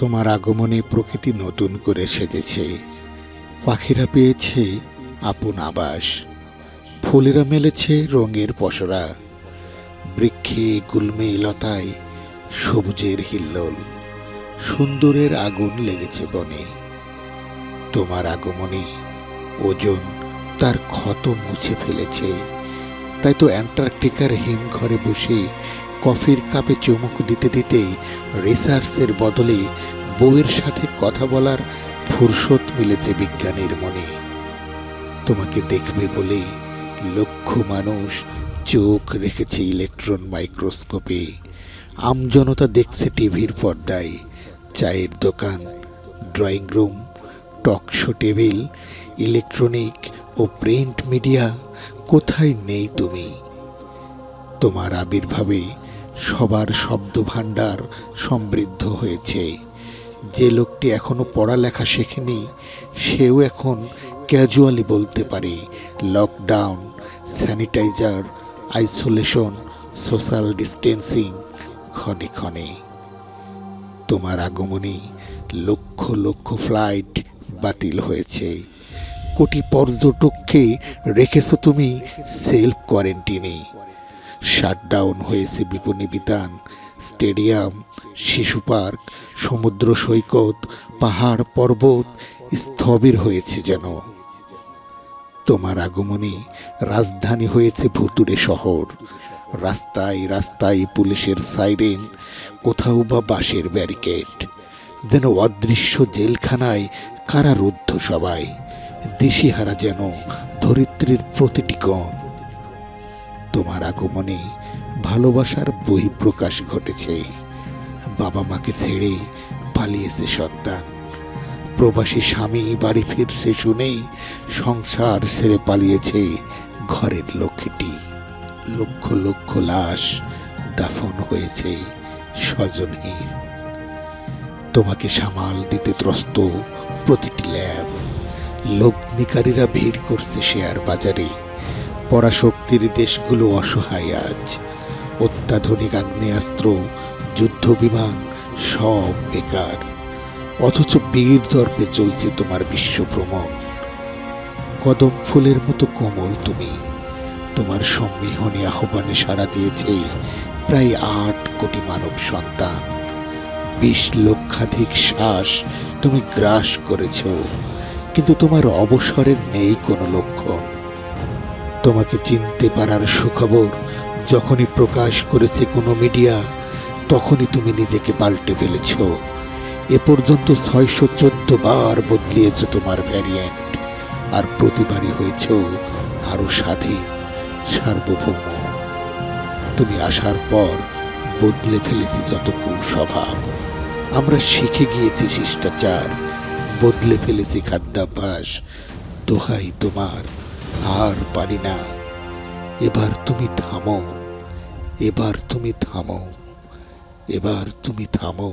তোমার আগমনে প্রকৃতি নতুন করে সেজেছে। পাখিরা পেয়েছে আপন আবাস, ফুলেরা মেলেছে রঙের পসরা, বৃক্ষে গুল্মে লতায় সবুজের হিল্লোল, সুন্দরের আগুন লেগেছে বনে। তোমার আগমনে ওজন তার ক্ষত মুছে ফেলেছে। তাই তো অ্যান্টার্কটিকার হিমঘরে বসে কফির কাপে চুমুক দিতে দিতে রিসার্চের বদলে বউয়ের সাথে কথা বলার ফুরসত মিলেছে বিজ্ঞানীর মনে। তোমাকে দেখবে বলে লক্ষ মানুষ চোখ রেখেছে ইলেকট্রন মাইক্রোস্কোপে। আমজনতা দেখছে টিভির পর্দায়। চায়ের দোকান, drawing room, talk show table, electronic ও প্রিন্ট মিডিয়া, কোথায় নেই তুমি। তোমার আবির্ভাবে সবার শব্দ ভাণ্ডার সমৃদ্ধ হয়েছে। যে লোকটি এখনো পড়ালেখা শেখেনি সেও এখন ক্যাজুয়ালি বলতে পারে lockdown, sanitiser, isolation, social distancing ক্ষণে ক্ষণে। তোমার আগমনে লক্ষ লক্ষ ফ্লাইট বাতিল হয়েছে। কোটি পর্যটককে রেখেছো তুমি সেলফ কোয়ারেন্টিনে। শাটডাউন হয়েছে বিপণী বিতান, স্টেডিয়াম, শিশু পার্ক, সমুদ্র সৈকত, পাহাড় পর্বত স্থবির হয়েছে যেন। তোমার আগমনে রাজধানী হয়েছে ভুতুড়ে শহর। রাস্তায় রাস্তায় পুলিশের সাইরেন, কোথাও বা বাঁশের ব্যারিকেড, যেন অদৃশ্য জেলখানায় কারারুদ্ধ সবাই। দিশেহারা যেন ধরিত্রীর প্রতিটি কণ। তোমার আগমনে ভালোবাসার বহিঃপ্রকাশ ঘটেছে। বাবা মাকে ছেড়ে পালিয়েছে সন্তান। প্রবাসী স্বামী বাড়ি ফিরছে শুনেই সংসার ছেড়ে পালিয়েছে ঘরের লক্ষ্মীটি। লক্ষ লক্ষ লাশ দাফন হয়েছে স্বজনহীন। তোমাকে সামাল দিতে ত্রস্ত প্রতিটি ল্যাব। লগ্নিকারীরা ভিড় করছে শেয়ার বাজারে। পরাশক্তির দেশগুলো অসহায় আজ। অত্যাধুনিক আগ্নেয়াস্ত্র, যুদ্ধ বিমান সব বেকার। অথচ বীর দর্পে চলছে তোমার বিশ্বভ্রমণ। কদম ফুলের মতো কোমল তুমি। তোমার সম্মিলনী আহ্বানে সাড়া দিয়েছে প্রায় 8 কোটি মানব সন্তান। 20 লক্ষাধিক শ্বাস তুমি গ্রাস করেছ, কিন্তু তোমার অবসরের নেই কোনো লক্ষণ। তোমাকে চিনতে পারার সুখবর যখনই প্রকাশ করেছে কোনো মিডিয়া, তখনই তুমি নিজেকে পাল্টে ফেলেছ। এ পর্যন্ত 614 বার বদলিয়েছ তোমার ভ্যারিয়েন্ট, আর প্রতিবারই হয়েছ আরো স্বাধীন, সার্বভৌম। তুমি আসার পর বদলে ফেলেছি যত কুস্বভাব। আমরা শিখে গিয়েছি শিষ্টাচার, বদলে ফেলেছি খাদ্যাভ্যাস। দোহাই তোমার, আর পারি না। এবার তুমি থামো, এবার তুমি থামো, এবার তুমি থামো।